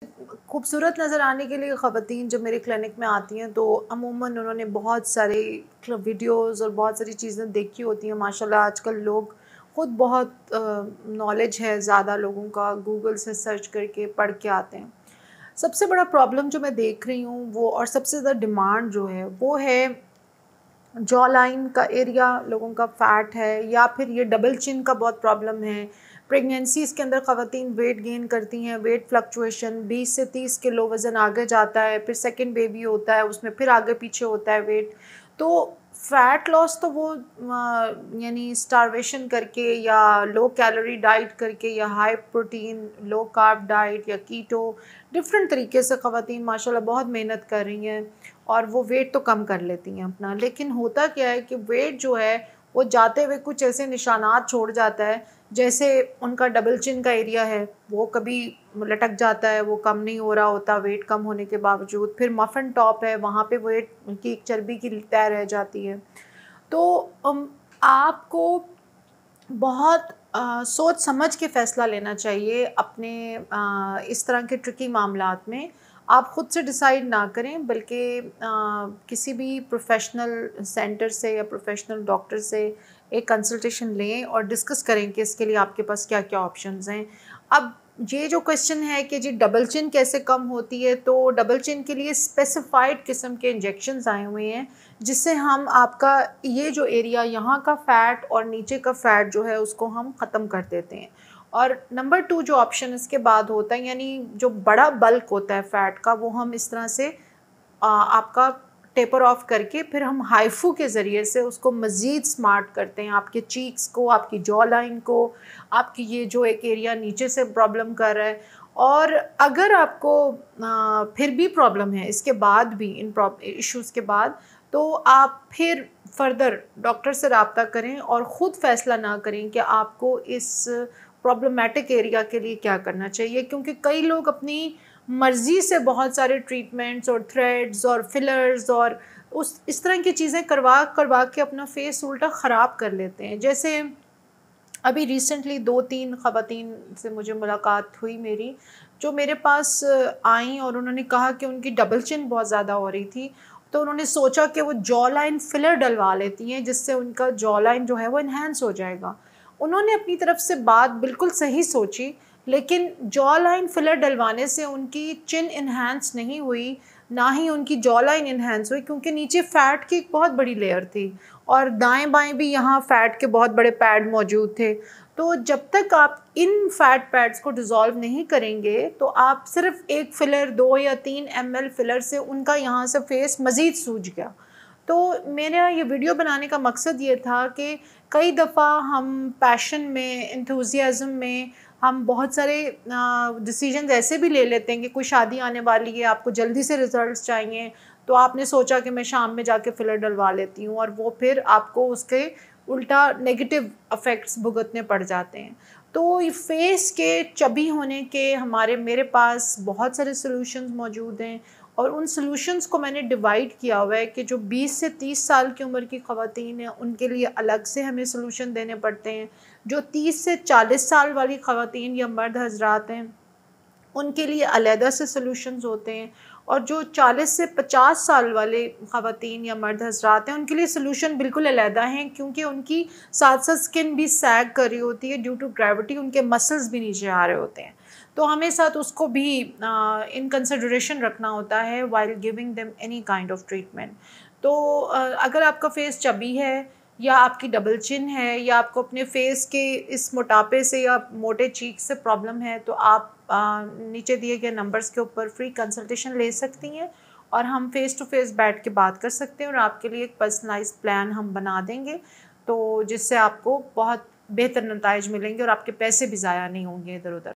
खूबसूरत नज़र आने के लिए ख़वातीन जब मेरे क्लिनिक में आती हैं तो अमूमन उन्होंने बहुत सारे वीडियोज़ और बहुत सारी चीज़ें देखी होती हैं। माशाल्लाह आजकल लोग ख़ुद बहुत नॉलेज है ज़्यादा लोगों का, गूगल से सर्च करके पढ़ के आते हैं। सबसे बड़ा प्रॉब्लम जो मैं देख रही हूँ वो, और सबसे ज़्यादा डिमांड जो है वो है जॉ लाइन का एरिया, लोगों का फैट है, या फिर ये डबल चिन का बहुत प्रॉब्लम है। प्रेगनेंसीज़ के अंदर ख़वातीन वेट गेन करती हैं, वेट फ्लक्चुएशन 20 से 30 किलो वज़न आगे जाता है, फिर सेकंड बेबी होता है उसमें फिर आगे पीछे होता है वेट। तो फ़ैट लॉस तो वो यानी स्टारवेशन करके या लो कैलोरी डाइट करके या high protein low carb diet या कीटो, डिफरेंट तरीके से ख़वातीन माशाल्लाह बहुत मेहनत कर रही हैं और वो वेट तो कम कर लेती हैं अपना। लेकिन होता क्या है कि वेट जो है वो जाते हुए कुछ ऐसे निशानात छोड़ जाता है, जैसे उनका डबल चिन का एरिया है वो कभी लटक जाता है, वो कम नहीं हो रहा होता वेट कम होने के बावजूद। फिर मफ़न टॉप है, वहाँ पे वेट की चर्बी की तय रह जाती है। तो आपको बहुत सोच समझ के फ़ैसला लेना चाहिए अपने इस तरह के ट्रिकी मामलात में। आप ख़ुद से डिसाइड ना करें, बल्कि किसी भी प्रोफ़ेशनल सेंटर से या प्रोफ़ेशनल डॉक्टर से एक कंसल्टेशन लें और डिस्कस करें कि इसके लिए आपके पास क्या-क्या ऑप्शंस हैं। अब ये जो क्वेश्चन है कि जी डबल चिन कैसे कम होती है, तो डबल चिन के लिए स्पेसिफ़ाइड किस्म के इंजेक्शंस आए हुए हैं, जिससे हम आपका ये जो एरिया यहाँ का फ़ैट और नीचे का फ़ैट जो है उसको हम ख़त्म कर देते हैं। और नंबर 2 जो ऑप्शन इसके बाद होता है, यानी जो बड़ा बल्क होता है फ़ैट का, वो हम इस तरह से आपका टेपर ऑफ करके फिर हम हाइफू के ज़रिए से उसको मज़ीद स्मार्ट करते हैं, आपके चीक्स को, आपकी जॉ लाइन को, आपकी ये जो एक एरिया नीचे से प्रॉब्लम कर रहा है। और अगर आपको फिर भी प्रॉब्लम है इसके बाद भी, इन इश्यूज़ के बाद, तो आप फिर फ़र्दर डॉक्टर से रब्ता करें और ख़ुद फ़ैसला ना करें कि आपको इस प्रॉब्लमैटिक एरिया के लिए क्या करना चाहिए। क्योंकि कई लोग अपनी मर्ज़ी से बहुत सारे ट्रीटमेंट्स और थ्रेड्स और फिलर्स और उस इस तरह की चीज़ें करवा के अपना फ़ेस उल्टा ख़राब कर लेते हैं। जैसे अभी रिसेंटली 2-3 ख़वातीन से मुझे मुलाकात हुई मेरी, जो मेरे पास आईं और उन्होंने कहा कि उनकी डबल चिन बहुत ज़्यादा हो रही थी। तो उन्होंने सोचा कि वो जॉ लाइन फिलर डलवा लेती हैं, जिससे उनका जॉ लाइन जो है वो एनहांस हो जाएगा। उन्होंने अपनी तरफ से बात बिल्कुल सही सोची, लेकिन जॉ लाइन फिलर डलवाने से उनकी चिन एनहांस नहीं हुई, ना ही उनकी जॉ लाइन एनहांस हुई, क्योंकि नीचे फ़ैट की एक बहुत बड़ी लेयर थी और दाएँ-बाएँ भी यहाँ फ़ैट के बहुत बड़े पैड मौजूद थे। तो जब तक आप इन फ़ैट पैड्स को डिज़ॉल्व नहीं करेंगे, तो आप सिर्फ़ एक फ़िलर 2 या 3 ml फ़िलर से उनका यहाँ से फ़ेस मज़ीद सूज गया। तो मेरा ये वीडियो बनाने का मकसद ये था कि कई दफ़ा हम पैशन में, एंथुसियाज़्म में हम बहुत सारे डिसीजंस ऐसे भी ले लेते हैं कि कोई शादी आने वाली है, आपको जल्दी से रिज़ल्ट्स चाहिए, तो आपने सोचा कि मैं शाम में जाके फ़िलर डलवा लेती हूँ, और वो फिर आपको उसके उल्टा नेगेटिव इफ़ेक्ट्स भुगतने पड़ जाते हैं। तो ये फ़ेस के चबी होने के मेरे पास बहुत सारे सॉल्यूशंस मौजूद हैं, और उन सॉल्यूशंस को मैंने डिवाइड किया हुआ है कि जो 20 से 30 साल की उम्र की ख़वातीन हैं उनके लिए अलग से हमें सॉल्यूशन देने पड़ते हैं। जो 30 से 40 साल वाली ख़वातीन या मर्द हज़रात हैं उनके लिए अलहदा से सॉल्यूशंस होते हैं, और जो 40 से 50 साल वाले ख़वातीन या मर्द हज़रात हैं उनके लिए सॉल्यूशन बिल्कुल अलहदा हैं, क्योंकि उनकी साथ-साथ स्किन भी सैग कर रही होती है ड्यू टू ग्रेविटी, उनके मसल्स भी नीचे आ रहे होते हैं। तो हमें साथ उसको भी इन कंसिडरेशन रखना होता है while giving them any kind of treatment. तो अगर आपका फ़ेस चबी है, या आपकी डबल चिन है, या आपको अपने फ़ेस के इस मोटापे से या मोटे चीक से प्रॉब्लम है, तो आप नीचे दिए गए नंबर्स के ऊपर फ्री कंसल्टेशन ले सकती हैं, और हम फ़ेस टू फ़ेस बैठ के बात कर सकते हैं और आपके लिए एक पर्सनलाइज़्ड प्लान हम बना देंगे, तो जिससे आपको बहुत बेहतर नताइज मिलेंगे और आपके पैसे भी ज़ाया नहीं होंगे इधर-उधर।